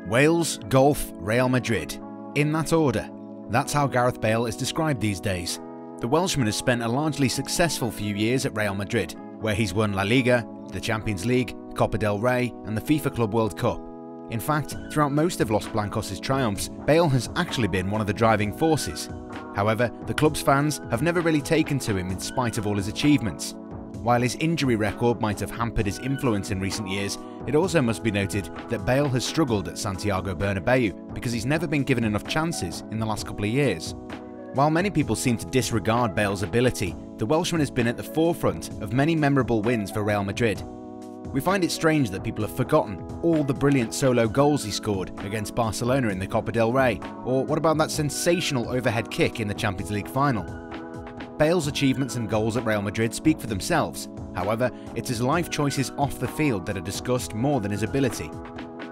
Wales, golf, Real Madrid. In that order. That's how Gareth Bale is described these days. The Welshman has spent a largely successful few years at Real Madrid, where he's won La Liga, the Champions League, Copa del Rey and the FIFA Club World Cup. In fact, throughout most of Los Blancos' triumphs, Bale has actually been one of the driving forces. However, the club's fans have never really taken to him in spite of all his achievements. While his injury record might have hampered his influence in recent years, it also must be noted that Bale has struggled at Santiago Bernabeu because he's never been given enough chances in the last couple of years. While many people seem to disregard Bale's ability, the Welshman has been at the forefront of many memorable wins for Real Madrid. We find it strange that people have forgotten all the brilliant solo goals he scored against Barcelona in the Copa del Rey, or what about that sensational overhead kick in the Champions League final? Bale's achievements and goals at Real Madrid speak for themselves. However, it's his life choices off the field that are discussed more than his ability.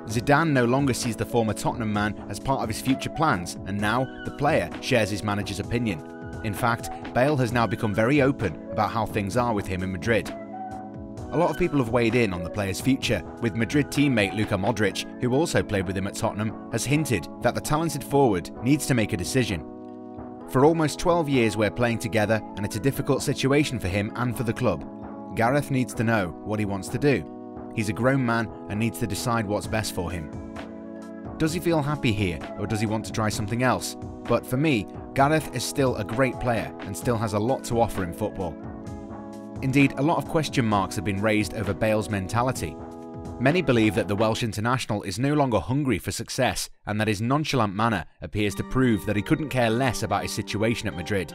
Zidane no longer sees the former Tottenham man as part of his future plans, and now the player shares his manager's opinion. In fact, Bale has now become very open about how things are with him in Madrid. A lot of people have weighed in on the player's future, with Madrid teammate Luka Modric, who also played with him at Tottenham, has hinted that the talented forward needs to make a decision. For almost 12 years we're playing together and it's a difficult situation for him and for the club. Gareth needs to know what he wants to do. He's a grown man and needs to decide what's best for him. Does he feel happy here or does he want to try something else? But for me, Gareth is still a great player and still has a lot to offer in football. Indeed, a lot of question marks have been raised over Bale's mentality. Many believe that the Welsh international is no longer hungry for success and that his nonchalant manner appears to prove that he couldn't care less about his situation at Madrid.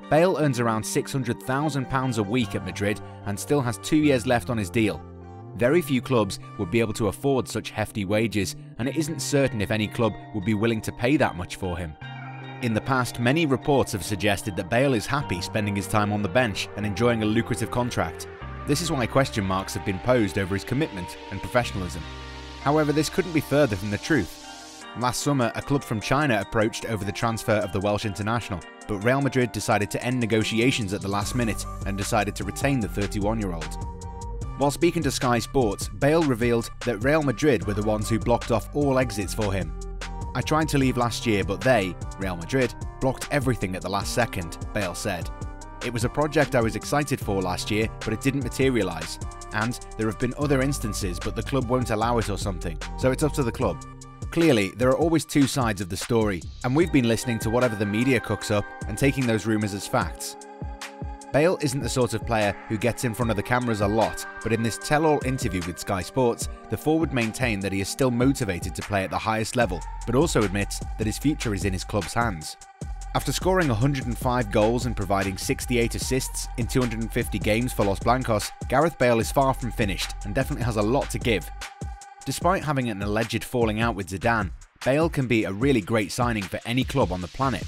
Bale earns around £600,000 a week at Madrid and still has 2 years left on his deal. Very few clubs would be able to afford such hefty wages, and it isn't certain if any club would be willing to pay that much for him. In the past, many reports have suggested that Bale is happy spending his time on the bench and enjoying a lucrative contract. This is why question marks have been posed over his commitment and professionalism. However, this couldn't be further from the truth. Last summer, a club from China approached over the transfer of the Welsh international, but Real Madrid decided to end negotiations at the last minute and decided to retain the 31-year-old. While speaking to Sky Sports, Bale revealed that Real Madrid were the ones who blocked off all exits for him. "I tried to leave last year, but they, Real Madrid, blocked everything at the last second," Bale said. "It was a project I was excited for last year, but it didn't materialise. And there have been other instances, but the club won't allow it or something, so it's up to the club." Clearly, there are always two sides of the story, and we've been listening to whatever the media cooks up and taking those rumours as facts. Bale isn't the sort of player who gets in front of the cameras a lot, but in this tell-all interview with Sky Sports, the forward maintained that he is still motivated to play at the highest level, but also admits that his future is in his club's hands. After scoring 105 goals and providing 68 assists in 250 games for Los Blancos, Gareth Bale is far from finished and definitely has a lot to give. Despite having an alleged falling out with Zidane, Bale can be a really great signing for any club on the planet.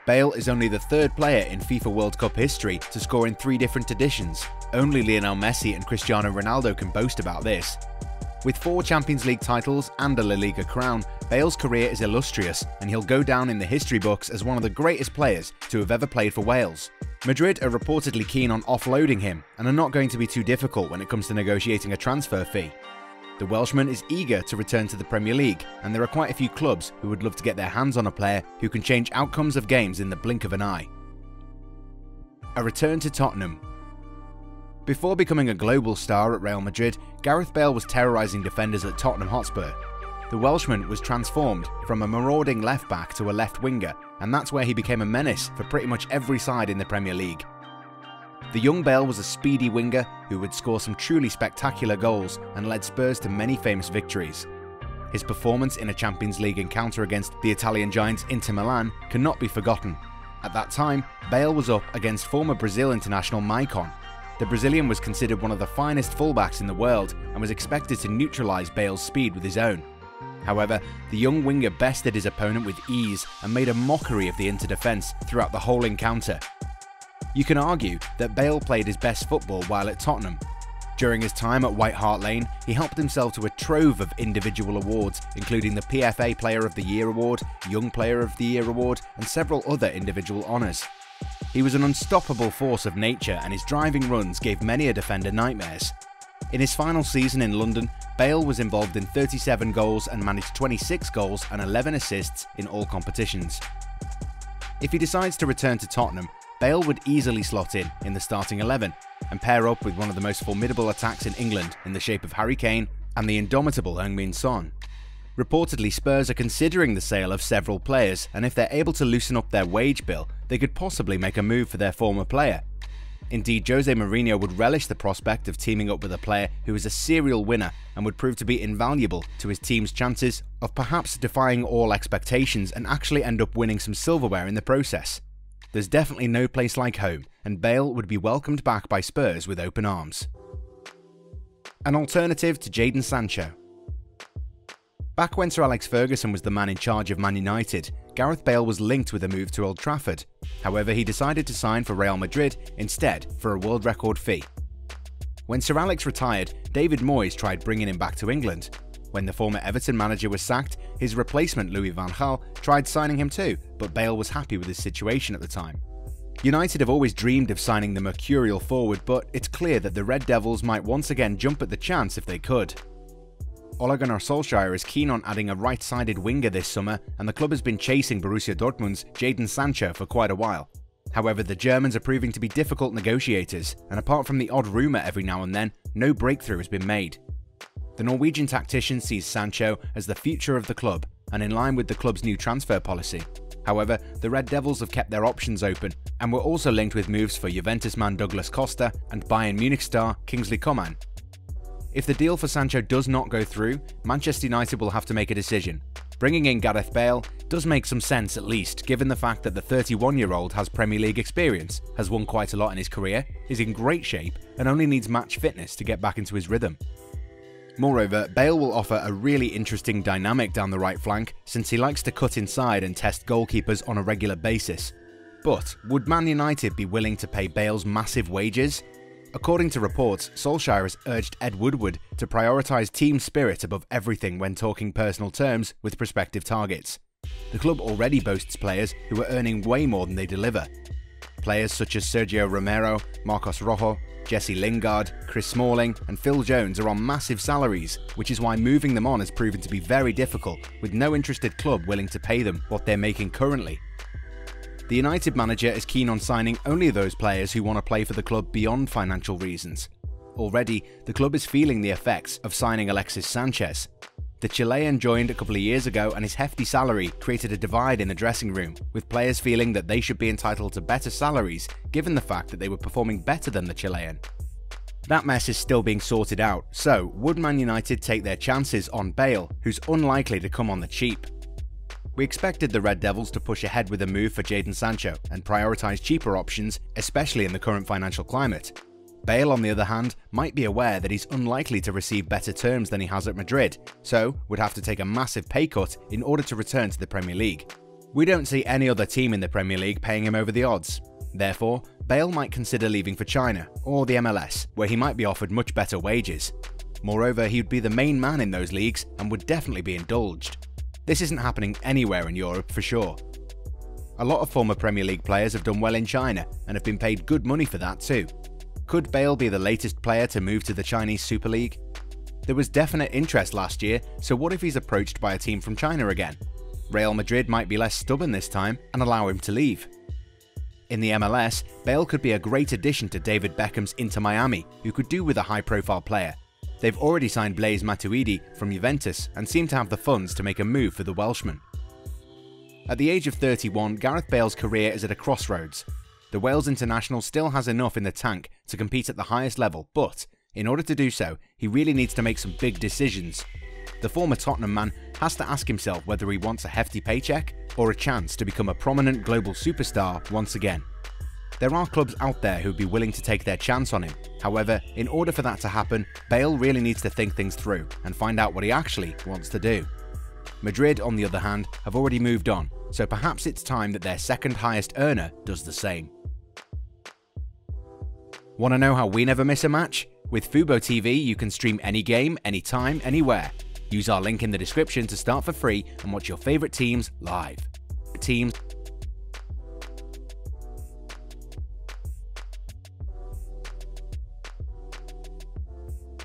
Bale is only the third player in FIFA World Cup history to score in 3 different editions. Only Lionel Messi and Cristiano Ronaldo can boast about this. With 4 Champions League titles and a La Liga crown, Bale's career is illustrious and he'll go down in the history books as one of the greatest players to have ever played for Wales. Madrid are reportedly keen on offloading him and are not going to be too difficult when it comes to negotiating a transfer fee. The Welshman is eager to return to the Premier League, and there are quite a few clubs who would love to get their hands on a player who can change outcomes of games in the blink of an eye. A return to Tottenham. Before becoming a global star at Real Madrid, Gareth Bale was terrorising defenders at Tottenham Hotspur. The Welshman was transformed from a marauding left-back to a left winger, and that's where he became a menace for pretty much every side in the Premier League. The young Bale was a speedy winger who would score some truly spectacular goals and led Spurs to many famous victories. His performance in a Champions League encounter against the Italian giants Inter Milan cannot be forgotten. At that time, Bale was up against former Brazil international Maicon. The Brazilian was considered one of the finest fullbacks in the world and was expected to neutralise Bale's speed with his own. However, the young winger bested his opponent with ease and made a mockery of the Inter defence throughout the whole encounter. You can argue that Bale played his best football while at Tottenham. During his time at White Hart Lane, he helped himself to a trove of individual awards, including the PFA Player of the Year award, Young Player of the Year award, and several other individual honours. He was an unstoppable force of nature, and his driving runs gave many a defender nightmares. In his final season in London, Bale was involved in 37 goals and managed 26 goals and 11 assists in all competitions. If he decides to return to Tottenham, Bale would easily slot in the starting 11 and pair up with one of the most formidable attacks in England in the shape of Harry Kane and the indomitable Heung-min Son. Reportedly, Spurs are considering the sale of several players, and if they're able to loosen up their wage bill, they could possibly make a move for their former player. Indeed, Jose Mourinho would relish the prospect of teaming up with a player who is a serial winner and would prove to be invaluable to his team's chances of perhaps defying all expectations and actually end up winning some silverware in the process. There's definitely no place like home, and Bale would be welcomed back by Spurs with open arms. An alternative to Jadon Sancho. Back when Sir Alex Ferguson was the man in charge of Man United, Gareth Bale was linked with a move to Old Trafford. However, he decided to sign for Real Madrid instead for a world record fee. When Sir Alex retired, David Moyes tried bringing him back to England. When the former Everton manager was sacked, his replacement Louis van Gaal tried signing him too, but Bale was happy with his situation at the time. United have always dreamed of signing the mercurial forward, but it's clear that the Red Devils might once again jump at the chance if they could. Ole Gunnar Solskjaer is keen on adding a right-sided winger this summer, and the club has been chasing Borussia Dortmund's Jadon Sancho for quite a while. However, the Germans are proving to be difficult negotiators, and apart from the odd rumour every now and then, no breakthrough has been made. The Norwegian tactician sees Sancho as the future of the club, and in line with the club's new transfer policy. However, the Red Devils have kept their options open, and were also linked with moves for Juventus man Douglas Costa and Bayern Munich star Kingsley Coman. If the deal for Sancho does not go through, Manchester United will have to make a decision. Bringing in Gareth Bale does make some sense, at least, given the fact that the 31-year-old has Premier League experience, has won quite a lot in his career, is in great shape, and only needs match fitness to get back into his rhythm. Moreover, Bale will offer a really interesting dynamic down the right flank, since he likes to cut inside and test goalkeepers on a regular basis. But would Man United be willing to pay Bale's massive wages? According to reports, Solskjaer has urged Ed Woodward to prioritise team spirit above everything when talking personal terms with prospective targets. The club already boasts players who are earning way more than they deliver. Players such as Sergio Romero, Marcos Rojo, Jesse Lingard, Chris Smalling and Phil Jones are on massive salaries, which is why moving them on has proven to be very difficult, with no interested club willing to pay them what they're making currently. The United manager is keen on signing only those players who want to play for the club beyond financial reasons. Already, the club is feeling the effects of signing Alexis Sanchez. The Chilean joined a couple of years ago, and his hefty salary created a divide in the dressing room, with players feeling that they should be entitled to better salaries given the fact that they were performing better than the Chilean. That mess is still being sorted out, so would Man United take their chances on Bale, who's unlikely to come on the cheap? We expected the Red Devils to push ahead with a move for Jadon Sancho and prioritise cheaper options, especially in the current financial climate. Bale, on the other hand, might be aware that he's unlikely to receive better terms than he has at Madrid, so would have to take a massive pay cut in order to return to the Premier League. We don't see any other team in the Premier League paying him over the odds. Therefore, Bale might consider leaving for China or the MLS, where he might be offered much better wages. Moreover, he would be the main man in those leagues and would definitely be indulged. This isn't happening anywhere in Europe for sure. A lot of former Premier League players have done well in China and have been paid good money for that too. Could Bale be the latest player to move to the Chinese Super League? There was definite interest last year, so what if he's approached by a team from China again? Real Madrid might be less stubborn this time and allow him to leave. In the MLS, Bale could be a great addition to David Beckham's Inter Miami, who could do with a high-profile player. They've already signed Blaise Matuidi from Juventus and seem to have the funds to make a move for the Welshman. At the age of 31, Gareth Bale's career is at a crossroads. The Wales international still has enough in the tank to compete at the highest level, but in order to do so, he really needs to make some big decisions. The former Tottenham man has to ask himself whether he wants a hefty paycheck or a chance to become a prominent global superstar once again. There are clubs out there who would be willing to take their chance on him. However, in order for that to happen, Bale really needs to think things through and find out what he actually wants to do. Madrid, on the other hand, have already moved on, so perhaps it's time that their second highest earner does the same. Want to know how we never miss a match? With Fubo TV, you can stream any game, anytime, anywhere. Use our link in the description to start for free and watch your favourite teams live. Teams